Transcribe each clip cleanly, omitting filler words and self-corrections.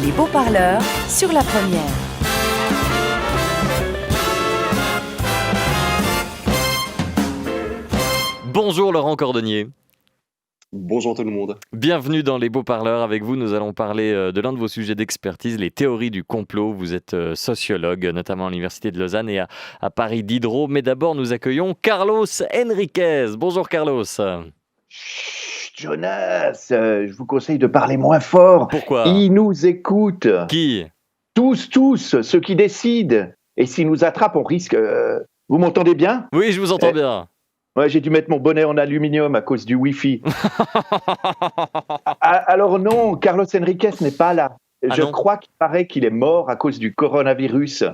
Les Beaux-Parleurs sur la Première. Bonjour Laurent Cordonnier. Bonjour tout le monde. Bienvenue dans Les Beaux-Parleurs. Avec vous, nous allons parler de l'un de vos sujets d'expertise, les théories du complot. Vous êtes sociologue, notamment à l'Université de Lausanne et à Paris Diderot. Mais d'abord, nous accueillons Carlos Enriquez. Bonjour Carlos. Chut, Jonas, je vous conseille de parler moins fort. Pourquoi ? Ils nous écoutent. Qui ? Tous, ceux qui décident. Et s'ils nous attrapent, on risque... Vous m'entendez bien ? Oui, je vous entends bien. Ouais, j'ai dû mettre mon bonnet en aluminium à cause du Wi-Fi. Alors non, Carlos Enriquez n'est pas là. Je crois qu'il paraît qu'il est mort à cause du coronavirus.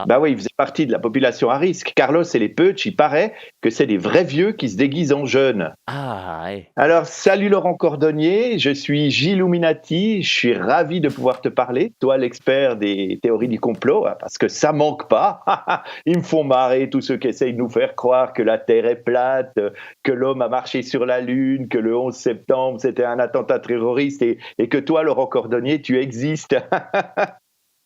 Bah oui, il faisait partie de la population à risque. Carlos et les Peuch, il paraît que c'est des vrais vieux qui se déguisent en jeunes. Ouais. Alors, salut Laurent Cordonnier, je suis Gilluminati, je suis ravi de pouvoir te parler, toi l'expert des théories du complot, parce que ça manque pas. Ils me font marrer tous ceux qui essayent de nous faire croire que la Terre est plate, que l'homme a marché sur la Lune, que le 11 septembre c'était un attentat terroriste et que toi Laurent Cordonnier, tu existes.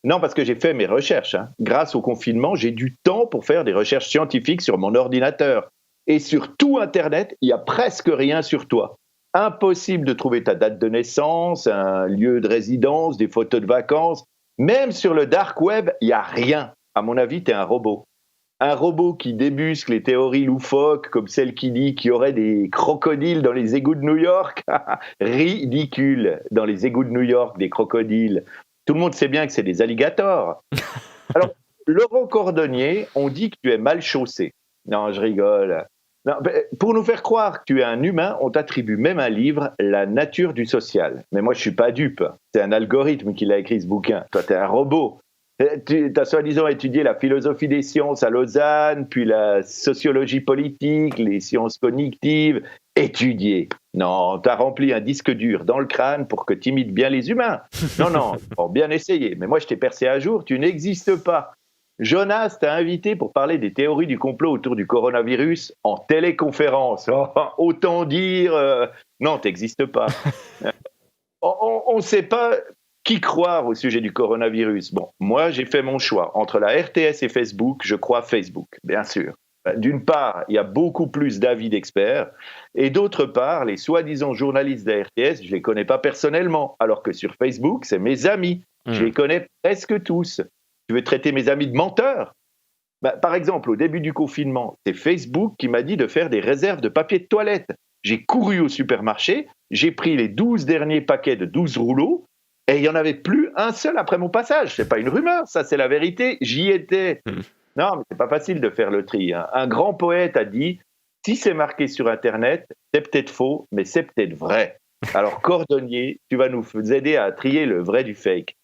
Non, parce que j'ai fait mes recherches. Grâce au confinement, j'ai du temps pour faire des recherches scientifiques sur mon ordinateur. Et sur tout Internet, il n'y a presque rien sur toi. Impossible de trouver ta date de naissance, un lieu de résidence, des photos de vacances. Même sur le dark web, il n'y a rien. À mon avis, tu es un robot. Un robot qui débusque les théories loufoques, comme celle qui dit qu'il y aurait des crocodiles dans les égouts de New York. Ridicule, dans les égouts de New York, des crocodiles. Tout le monde sait bien que c'est des alligators. Alors, Laurent Cordonnier, on dit que tu es mal chaussé. Non, je rigole. Non, pour nous faire croire que tu es un humain, on t'attribue même un livre, La nature du social. Mais moi, je ne suis pas dupe. C'est un algorithme qui l'a écrit ce bouquin. Toi, tu es un robot. Tu as soi-disant étudié la philosophie des sciences à Lausanne, puis la sociologie politique, les sciences cognitives. Étudier. Non, tu as rempli un disque dur dans le crâne pour que tu imites bien les humains. Non, bon, bien essayé. Mais moi, je t'ai percé à jour, tu n'existes pas. Jonas t'a invité pour parler des théories du complot autour du coronavirus en téléconférence. Autant dire, non, tu n'existes pas. On ne sait pas qui croire au sujet du coronavirus. Bon, moi, j'ai fait mon choix. Entre la RTS et Facebook, je crois Facebook, bien sûr. D'une part, il y a beaucoup plus d'avis d'experts, et d'autre part, les soi-disant journalistes de la RTS, je ne les connais pas personnellement, alors que sur Facebook, c'est mes amis. Je les connais presque tous. Tu veux traiter mes amis de menteurs ? Par exemple, au début du confinement, c'est Facebook qui m'a dit de faire des réserves de papier de toilette. J'ai couru au supermarché, j'ai pris les 12 derniers paquets de 12 rouleaux, et il n'y en avait plus un seul après mon passage. Ce n'est pas une rumeur, ça c'est la vérité, j'y étais. Non, mais c'est pas facile de faire le tri. Un grand poète a dit « Si c'est marqué sur Internet, c'est peut-être faux, mais c'est peut-être vrai. » Alors, Cordonnier, tu vas nous aider à trier le vrai du fake.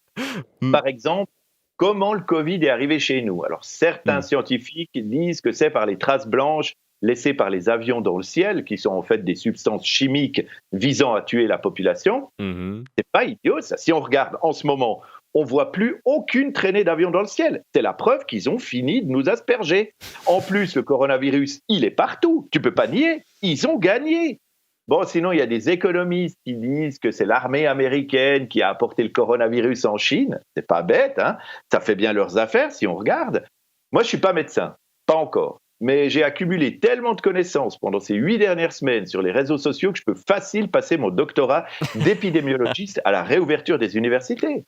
Par exemple, comment le Covid est arrivé chez nous ? Alors, certains scientifiques disent que c'est par les traces blanches laissées par les avions dans le ciel, qui sont en fait des substances chimiques visant à tuer la population. C'est pas idiot, ça. Si on regarde en ce moment, on ne voit plus aucune traînée d'avions dans le ciel. C'est la preuve qu'ils ont fini de nous asperger. En plus, le coronavirus, il est partout. Tu ne peux pas nier. Ils ont gagné. Bon, sinon, il y a des économistes qui disent que c'est l'armée américaine qui a apporté le coronavirus en Chine. C'est pas bête, hein ? Ça fait bien leurs affaires si on regarde. Moi, je ne suis pas médecin. Pas encore. Mais j'ai accumulé tellement de connaissances pendant ces 8 dernières semaines sur les réseaux sociaux que je peux facile passer mon doctorat d'épidémiologiste à la réouverture des universités.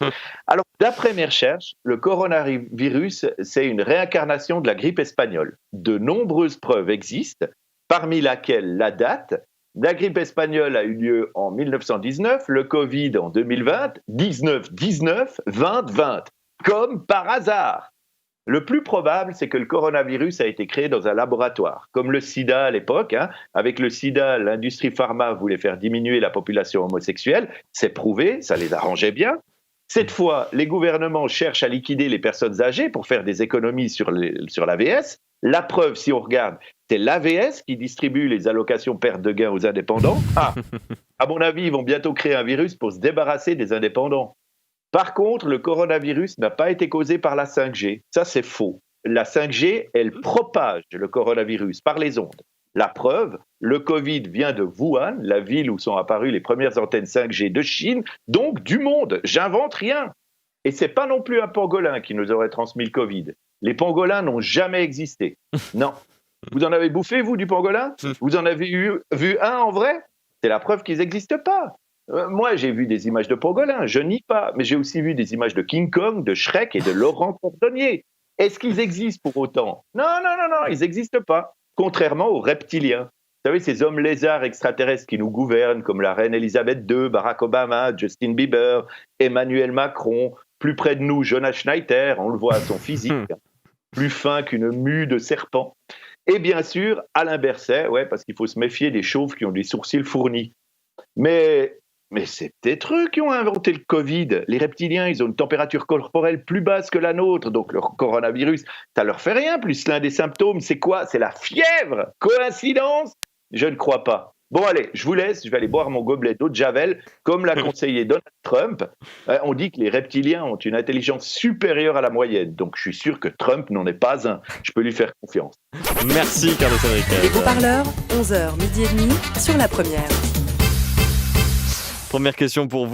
Alors, d'après mes recherches, le coronavirus, c'est une réincarnation de la grippe espagnole. De nombreuses preuves existent, parmi laquelle la date. La grippe espagnole a eu lieu en 1919, le Covid en 2020, 19-19, 20-20, comme par hasard. Le plus probable, c'est que le coronavirus a été créé dans un laboratoire, comme le sida à l'époque. Avec le sida, l'industrie pharma voulait faire diminuer la population homosexuelle. C'est prouvé, ça les arrangeait bien. Cette fois, les gouvernements cherchent à liquider les personnes âgées pour faire des économies sur l'AVS. La preuve, si on regarde, c'est l'AVS qui distribue les allocations perte de gain aux indépendants. À mon avis, ils vont bientôt créer un virus pour se débarrasser des indépendants. Par contre, le coronavirus n'a pas été causé par la 5G. Ça, c'est faux. La 5G, elle propage le coronavirus par les ondes. La preuve, le Covid vient de Wuhan, la ville où sont apparues les premières antennes 5G de Chine, donc du monde. J'invente rien. Et c'est pas non plus un pangolin qui nous aurait transmis le Covid. Les pangolins n'ont jamais existé. Non. Vous en avez bouffé, vous, du pangolin? Vous en avez vu un en vrai? C'est la preuve qu'ils n'existent pas. Moi, j'ai vu des images de pangolins, je nie pas, mais j'ai aussi vu des images de King Kong, de Shrek et de Laurent Cordonnier. Est-ce qu'ils existent pour autant? Non, ils n'existent pas, contrairement aux reptiliens. Vous savez, ces hommes lézards extraterrestres qui nous gouvernent, comme la reine Elisabeth II, Barack Obama, Justin Bieber, Emmanuel Macron, plus près de nous, Jonas Schneider, on le voit à son physique, plus fin qu'une mue de serpent. Et bien sûr, Alain Berset, parce qu'il faut se méfier des chauves qui ont des sourcils fournis. Mais c'est peut-être eux qui ont inventé le Covid. Les reptiliens, ils ont une température corporelle plus basse que la nôtre, donc leur coronavirus, ça leur fait rien. Plus l'un des symptômes, c'est quoi? C'est la fièvre. Coïncidence? Je ne crois pas. Bon, allez, je vous laisse, je vais aller boire mon gobelet d'eau de Javel, comme l'a conseillé Donald Trump. On dit que les reptiliens ont une intelligence supérieure à la moyenne, donc je suis sûr que Trump n'en est pas un. Je peux lui faire confiance. Merci Carlos Enriquez. Les beaux-parleurs, 11h, midi et demi, sur la première. Première question pour vous.